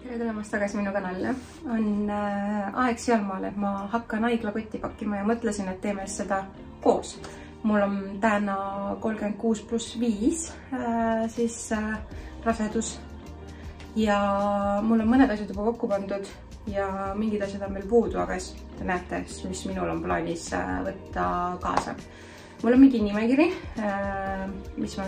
Tere tulemast tagasi minu kanalile. On aeg sealmaal, et ma hakkan haiglakotti pakkima ja mõtlesin, et teeme seda koos. Mul on täna 36+5 rasedus ja mul on mõned asjad juba kokku pandud ja mingid asjad on veel puudu, aga te näete, mis minul on plaanis võtta kaasa. Mul on mingi nimekiri, mis ma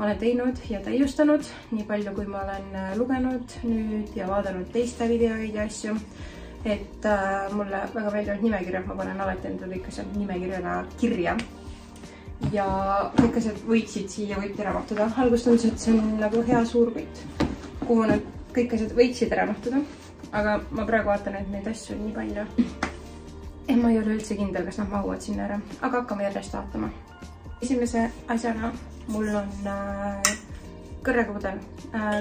olen teinud ja täiustanud, nii palju kui ma olen lugenud nüüd ja vaadanud teiste videoid ja asju. Et mulle väga meeldivad nimekirjad, ma panen alati endale ikka sealt nimekirjana kirja. Ja kõik asjad võiksid siia kotti ära mahtuda. Algust on see, et see on nagu hea suur kott, kuhu need kõik asjad võiksid ära mahtuda. Aga ma praegu vaatan, et neid asju on nii palju. Ma ei ole üldse kindel, kas nad mahuvad sinna ära, aga hakkame järjest vaatama. Esimese asjana mul on kõrrekapudel.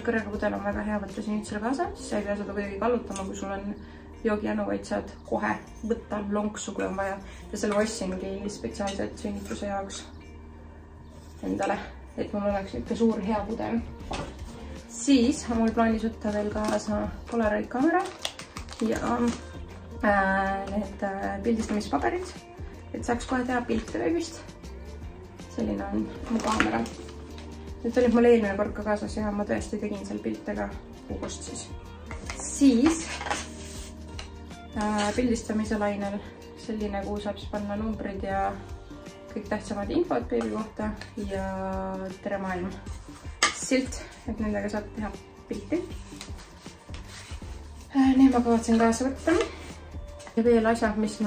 Kõrrekapudel on väga hea võtta sünnitsele kaasa, siis sa ei pea seda kuidagi kallutama, kui sul on joogijanu, vaid saad kohe võtta lonksu, kui on vaja. Ja selle ostsingi spetsiaalselt sünnitluse jaoks endale, et mul oleks ikka suur hea pudel. Siis on mul plaanis võtta veel kaasa Polaroid kaamera ja need pildistamispaberid, et saaks kohe teha pilte veebist. Selline on mu kaamera. Nüüd olid mul eelmine kord ka kaasas ja ma tõesti tegin seal pilte ka kuukost siis. Siis pildistamise lainel selline, kuhu saab panna numbrid ja kõik tähtsamad infod beebi kohta ja tere maailm. Silt, et nendega saab teha pilti. Need ma kavatsen kaasa võtta. Ja veel asjad, mis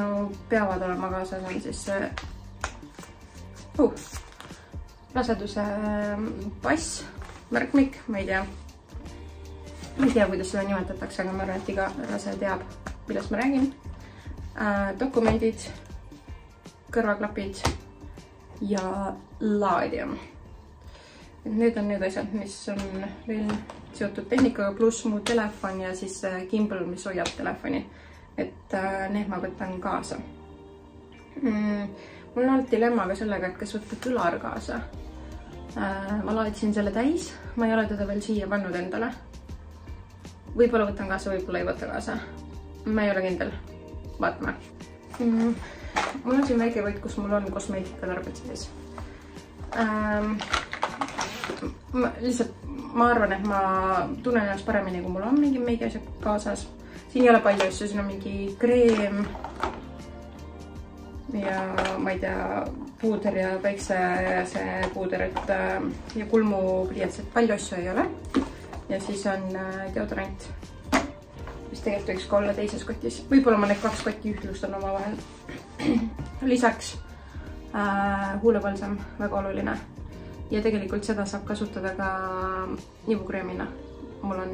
peavad olema kaasas, on siis raseduse pass, märkmik, ma ei tea, kuidas seda nimetatakse, aga ma arvan, et iga rase teab, millest ma räägin. Dokumendid, kõrvaklapid ja laadija. Need on need asjad, mis on veel seotud tehnikaga, pluss mu telefon ja siis gimbal, mis hoiab telefoni. Et need ma võtan kaasa. Mul on olnud dilemmaga sellega, et kas võtta kõlar kaasa. Ma laadsin selle täis, ma ei ole teda veel siia pannud endale. Võib-olla võtan kaasa, võib-olla ei võta kaasa. Ma ei ole kindel. Vaatame. Mul on siin väike võit, kus mul on kosmeetikatarbed sees. Ma arvan, et ma tunnen ennast paremini, kui mul on mingi meigi asjad kaasas. Siin ei ole palju asju, siin on mingi kreem ja ma ei tea, puuder ja päikse see puuder ja kulmupliiats, et palju asju ei ole. Ja siis on deodorant, mis tegelikult võiks ka olla teises kotis. Võib-olla ma need 2 kotti ühtlustan oma vahel. Lisaks huulepõlsam, väga oluline. Ja tegelikult seda saab kasutada ka nibukreemina. Mul on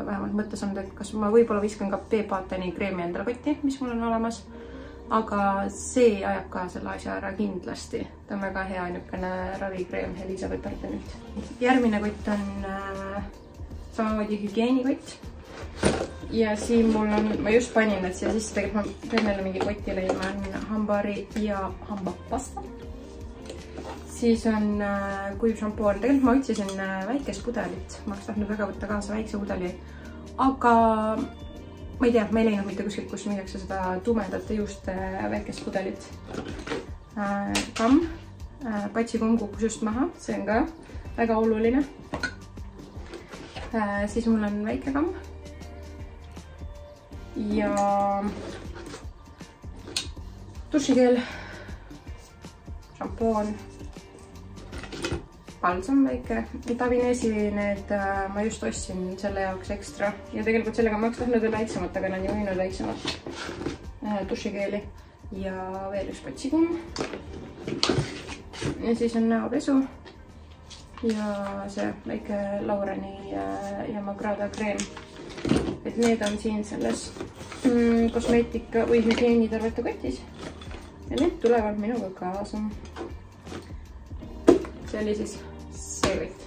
vähemalt mõttes olnud, et kas ma võib-olla viskan ka P-Pateni kreemi endale kotti, mis mul on olemas. Aga see ajab ka selle asja ära kindlasti. Ta on väga hea niisugune ravikreem Elizabeth Artenilt. Järgmine kott on samamoodi hügieenikott. Ja siin mul on, ma just panin need siia sisse, tegelikult ma teen jälle mingi koti leima, on hambari ja hambapasta. Siis on kuiv šampoon. Tegelikult ma otsisin väikest pudelit. Ma oleks tahtnud väga võtta kaasa väikse pudeli. Aga ma ei tea, ma ei leidnud mitte kuskilt, kus müüakse seda tumedate juuste väikest pudelit. Kamm. Patsikumm kukkus just maha. See on ka väga oluline. Siis mul on väike kamm. Ja dušikeel. Šampoon. Balsam väike. Tavinesi need ma just ostsin selle jaoks ekstra. Ja tegelikult sellega ma oleks tahtnud veel väiksemat, aga nad ei võinud väiksemat dušikeeli. Ja veel üks patsikumm. Ja siis on näopesu. Ja see väike Laureni ja Magrada kreem. Et need on siin selles kosmeetika või hügieenitarvete kotis. Ja need tulevad minuga kaasa. See oli siis see kott.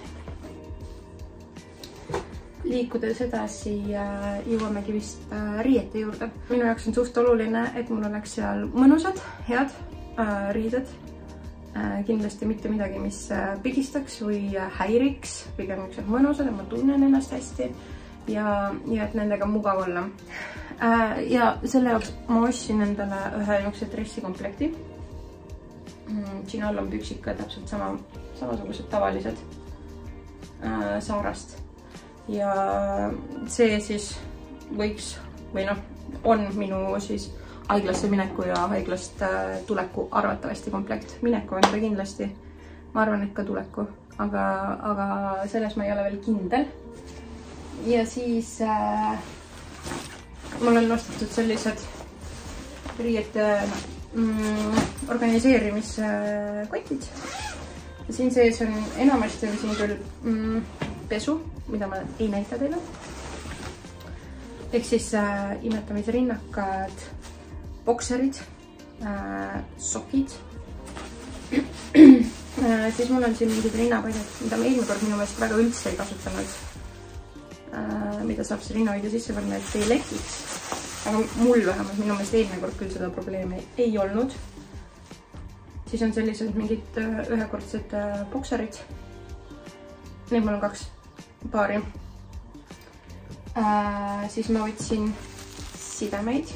Liikudes edasi jõuamegi vist riiete juurde. Minu jaoks on suht oluline, et mul oleks seal mõnusad, head riided. Kindlasti mitte midagi, mis pigistaks või häiriks. Pigem mõnusad, et ma tunnen ennast hästi. ja et nendega mugav olla. Ja selle jaoks ma ostsin endale ühe niisuguse dressikomplekti. Siin all on püksid ka täpselt samasugused tavalised Zaarast. Ja see siis võiks või noh, on minu siis haiglasse mineku ja haiglast tuleku arvatavasti komplekt. Mineku on ta kindlasti, ma arvan, et ka tuleku, aga selles ma ei ole veel kindel. Ja siis mul on ostetud sellised riiete organiseerimiskotid. Ja siin sees on enamasti on siin küll pesu, mida ma ei näita teile. Ehk siis imetamisrinnakad, bokserid, sokid. Siis mul on siin mingid rinnapaided, mida ma eelmine kord minu meelest väga üldse ei kasutanud. Mida saab see rinnahoidja sisse panna, et ei lekiks. Aga mul vähemalt minu meelest eelmine kord küll seda probleemi ei olnud. Siis on sellised mingid ühekordsed bokserid. Neid mul on 2 paari. Siis ma võtsin sidemeid,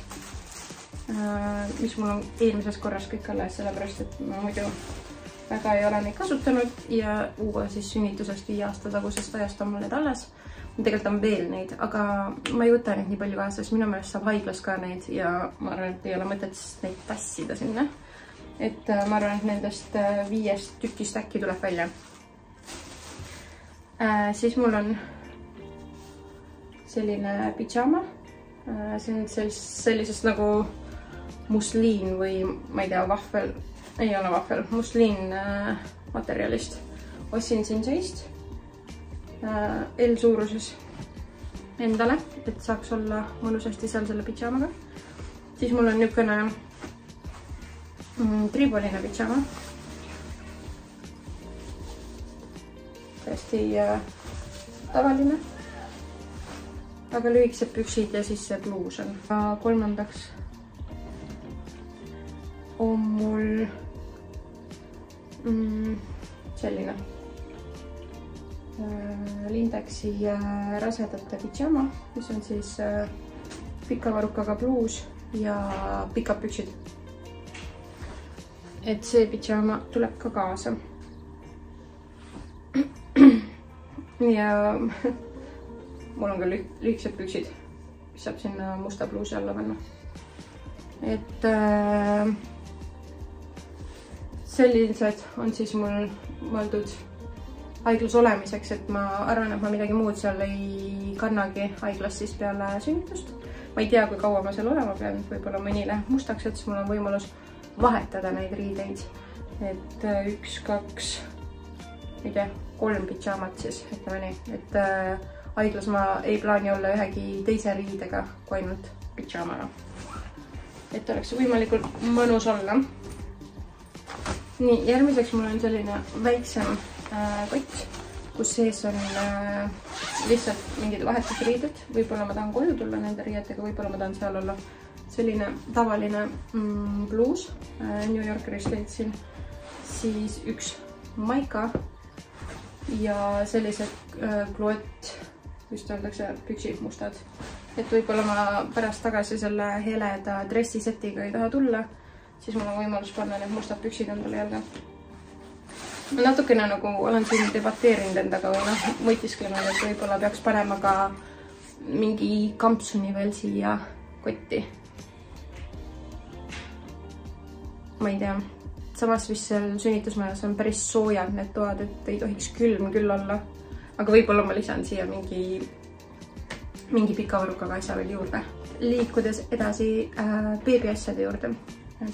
mis mul on eelmises korras kõik alles, sellepärast et ma muidu väga ei ole neid kasutanud ja uue siis sünnitusest 5 aasta tagusest ajast on mul need alles. Tegelikult on veel neid, aga ma ei võta neid nii palju kaasa, sest minu meelest saab haiglas ka neid ja ma arvan, et ei ole mõtet neid tassida sinna. Et ma arvan, et nendest 5 tükist äkki tuleb välja. Siis mul on selline pidžama. See on sellisest nagu musliin või ma ei tea, vahvel, ei ole vahvel, musliin materjalist. Ostsin siin sellist L-suuruses endale, et saaks olla mõnusasti seal selle pidžamaga. Siis mul on niisugune triiboline pidžama. Täiesti tavaline. Väga lühikesed püksid ja siis see bluus on. Kolmandaks on mul selline Lindexi rasedate pidžama, mis on siis pika varrukaga bluus ja pikad püksid. Et see pidžama tuleb ka kaasa. Ja mul on ka lühikesed püksid, mis saab sinna musta bluusi alla panna. Et sellised on siis mul mõeldud haiglas olemiseks, et ma arvan, et ma midagi muud seal ei kannagi haiglas siis peale sünnitust. Ma ei tea, kui kaua ma seal olema pean, võib-olla mõni läheb mustaks, et siis mul on võimalus vahetada neid riideid. Et 1, 2, ei tea, 3 pidžamat siis, ütleme nii. Et haiglas ma ei plaani olla ühegi teise riidega kui ainult pidžamaga. Et oleks võimalikult mõnus olla. Nii, järgmiseks mul on selline väiksem kott, kus sees on lihtsalt mingid vahetusriided. Võib-olla ma tahan koju tulla nende riietega, võib-olla ma tahan seal olla. Selline tavaline bluus New Yorkerist leidsin. Siis 1 maika ja sellised kloott, just öeldakse püksid mustad. Et võib-olla ma pärast tagasi selle heleda dressisetiga ei taha tulla, siis mul on võimalus panna need mustad püksid endale jalga. Ma natukene nagu olen siin debateerinud endaga või mõtisklenud, et võib-olla peaks panema ka mingi kampsuni veel siia kotti. Ma ei tea. Samas vist seal sünnitusmajas on päris soojad need toad, et ei tohiks külm küll olla. Aga võib-olla ma lisan siia mingi pika varrukaga asja veel juurde. Liikudes edasi beebiasjade juurde.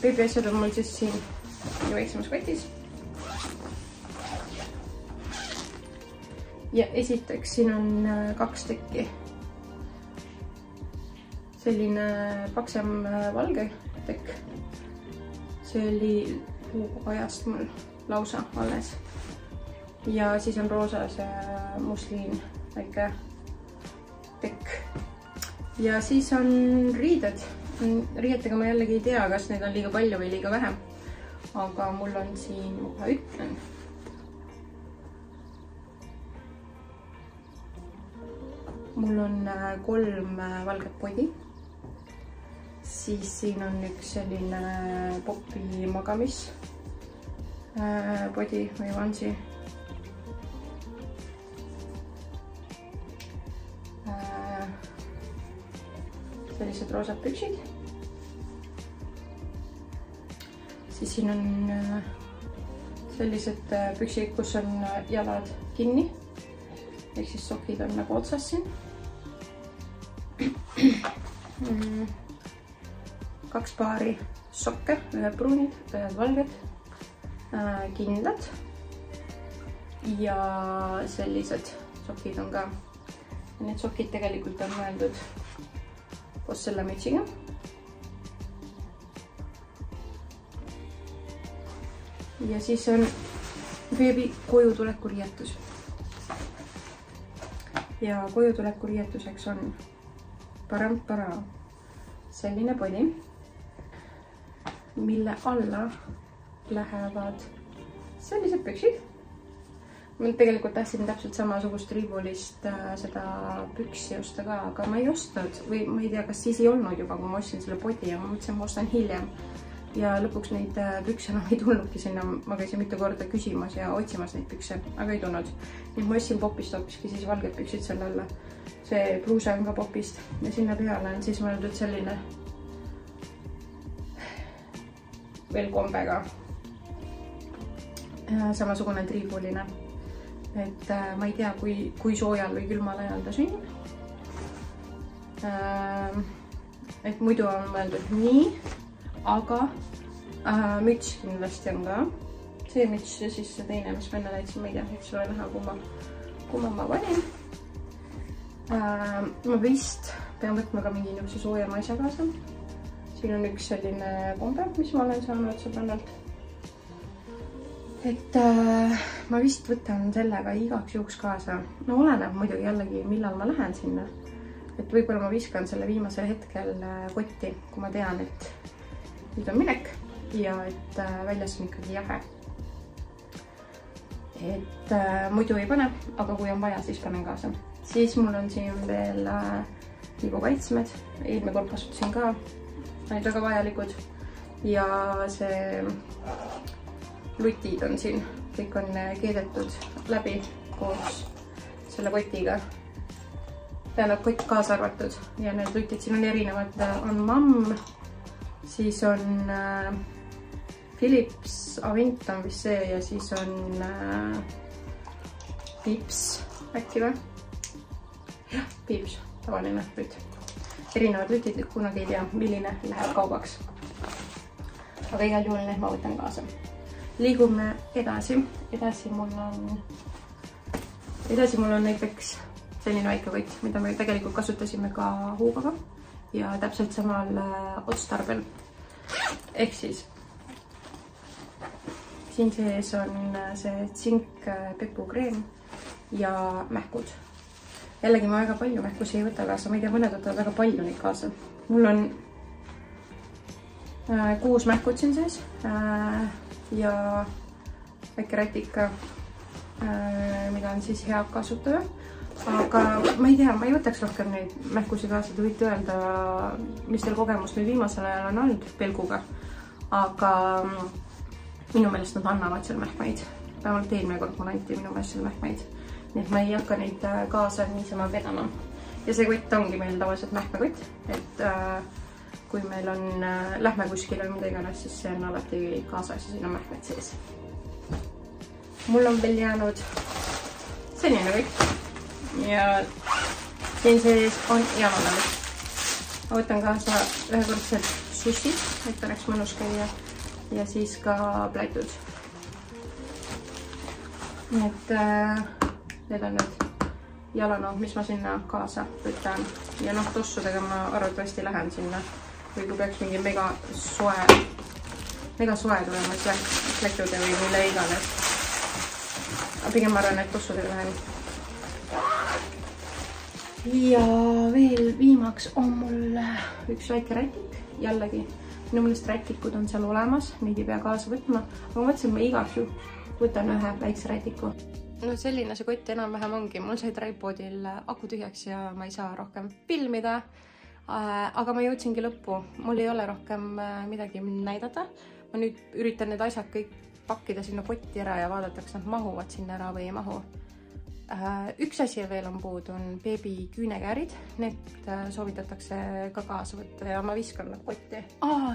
Beebiasjad on mul siis siin väiksemas kotis. Ja esiteks siin on 2 tekki. Selline paksem valge tekk. See oli ajast mul lausa alles. Ja siis on roosa see musliin väike tekk. Ja siis on riided. Riietega ma jällegi ei tea, kas neid on liiga palju või liiga vähe. Aga mul on siin, ma kohe ütlen. mul on 3 valget podi. Siis siin on üks selline popi magamis podi või vansi. Sellised roosad püksid. Siis siin on sellised püksid, kus on jalad kinni. Ehk siis sokid on nagu otsas siin. 2 paari sokke, ühed pruunid, ühed valged, kindlad. Ja sellised sokid on ka. Need sokid tegelikult on mõeldud koos selle mütsiga. Ja siis on beebi kojutuleku riietus. Ja kojutuleku riietuseks on parampara selline podi, mille alla lähevad sellised püksid. Ma tegelikult tahtsin täpselt samasugust riivulist seda püksi osta ka, aga ma ei ostnud või ma ei tea, kas siis ei olnud juba, kui ma ostsin selle podi ja ma mõtlesin, ma ostan hiljem. Ja lõpuks neid pükse enam ei tulnudki sinna. Ma käisin mitu korda küsimas ja otsimas neid pükse, aga ei tulnud. Nii ma ostsin popist hoopiski siis valged püksid selle alla. See pluusa on ka popist ja sinna peale on siis mõeldud selline veel kombega samasugune triibuline. Et ma ei tea, kui soojal või külmal ajal ta sünnib. Et muidu on mõeldud nii, aga müts kindlasti on ka. See müts ja siis see teine, mis ma enne näitasin, ma ei tea, eks ole näha, kumma ma panin. Ma vist pean võtma ka mingi niisuguse soojama asja kaasa. Siin on üks selline kombe, mis ma olen saanud sõbrannalt. Et ma vist võtan sellega igaks juhuks kaasa. No oleneb muidugi jällegi, millal ma lähen sinna. Et võib-olla ma viskan selle viimasel hetkel kotti, kui ma tean, et nüüd on minek ja et väljas on ikkagi jahe. Et muidu ei pane, aga kui on vaja, siis panen kaasa. Siis mul on siin veel liibukaitsmed. Eelmine kord kasutasin ka. Need väga vajalikud. Ja see lutid on siin. Kõik on keedetud läbi koos selle kotiga. Tähendab kott kaasa arvatud. Ja need lutid siin on erinevad. On Mamm. Siis on Philips Avent on vist see ja siis on Pips äkki või? Jah, Pips, tavaline lüt. Erinevad lütid, kunagi ei tea, milline läheb kaubaks. Aga igal juhul need ma võtan kaasa. Liigume edasi. Edasi mul on näiteks selline väike kott, mida me tegelikult kasutasime ka huugaga. Ja täpselt samal otstarbel. Ehk siis siin sees on see tsink pepukreem ja mähkud. Jällegi ma väga palju mähkusi ei võta kaasa, ma ei tea, mõned võtavad väga palju neid kaasa. Mul on 6 mähkud siin sees ja väike rätika, mida on siis hea kasutada. Aga ma ei tea, ma ei võtaks rohkem neid mähkusi kaasa, te võite öelda, mis teil kogemus nüüd viimasel ajal on olnud pelguga. Aga minu meelest nad annavad seal mähkmeid. Vähemalt eelmine kord mul anti minu meelest seal mähkmeid. Nii et ma ei hakka neid kaasa niisama vedama. Ja see kott ongi meil tavaliselt mähkmekott. Et kui meil on lähme kuskile või mida iganes, siis see on alati kaasas ja siin on mähkmed sees. Mul on veel jäänud selline kott. Ja siin sees on jamanamid. Ma võtan kaasa ühekordselt sushid, et oleks mõnus käia. Ja siis ka plätud. Et need on need jalanood, mis ma sinna kaasa võtan. Ja tossudega ma arvatavasti lähen sinna. Või kui peaks mingi mega soe tulema, siis plätude või mille iganes. Pigem ma arvan, et tossudega lähen. Ja veel viimaks on mul üks väike rätik. Jällegi, minu meelest rätikud on seal olemas, neid ei pea kaasa võtma. Aga ma mõtlesin, et ma igaks juhuks võtan ühe väikse rätiku. no selline see kott enam-vähem ongi, mul sai tripodil aku tühjaks ja ma ei saa rohkem filmida. Aga ma jõudsingi lõppu, mul ei ole rohkem midagi näidata. Ma nüüd üritan need asjad kõik pakkida sinna kotti ära ja vaadata, kas nad mahuvad sinna ära või ei mahu. Üks asi veel on puudu, on beebi küünekäärid. Need soovitatakse ka kaasa võtta ja ma viskan nad kotti.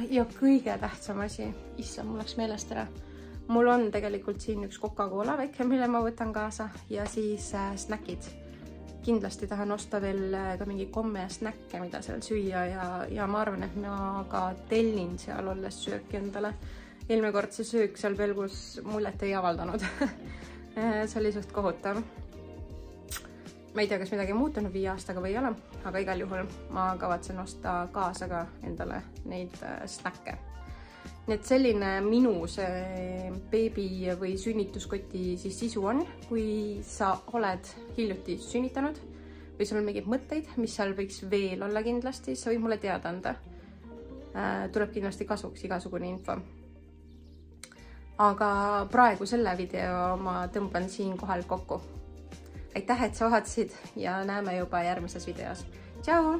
Ja kõige tähtsam asi, issa, mul läks meelest ära. Mul on tegelikult siin üks Coca-Cola väike, mille ma võtan kaasa ja siis snäkid. Kindlasti tahan osta veel ka mingi komme ja snäkke, mida seal süüa ja ma arvan, et ma ka tellin seal olles sööki endale. Eelmine kord see söök seal Belgus muljet ei avaldanud. See oli suht kohutav. Ma ei tea, kas midagi muutunud 5 aastaga või ei ole, aga igal juhul ma kavatsen osta kaasa ka endale neid snäkke. Nii et selline minu see beebi või sünnituskoti sisu on, kui sa oled hiljuti sünnitanud või sul on mingeid mõtteid, mis seal võiks veel olla kindlasti, sa võid mulle teada anda. Tuleb kindlasti kasuks igasugune info. Aga praegu selle video ma tõmban siin kohal kokku. Aitäh, et sa vaatasid ja näeme juba järgmises videos. Tšau!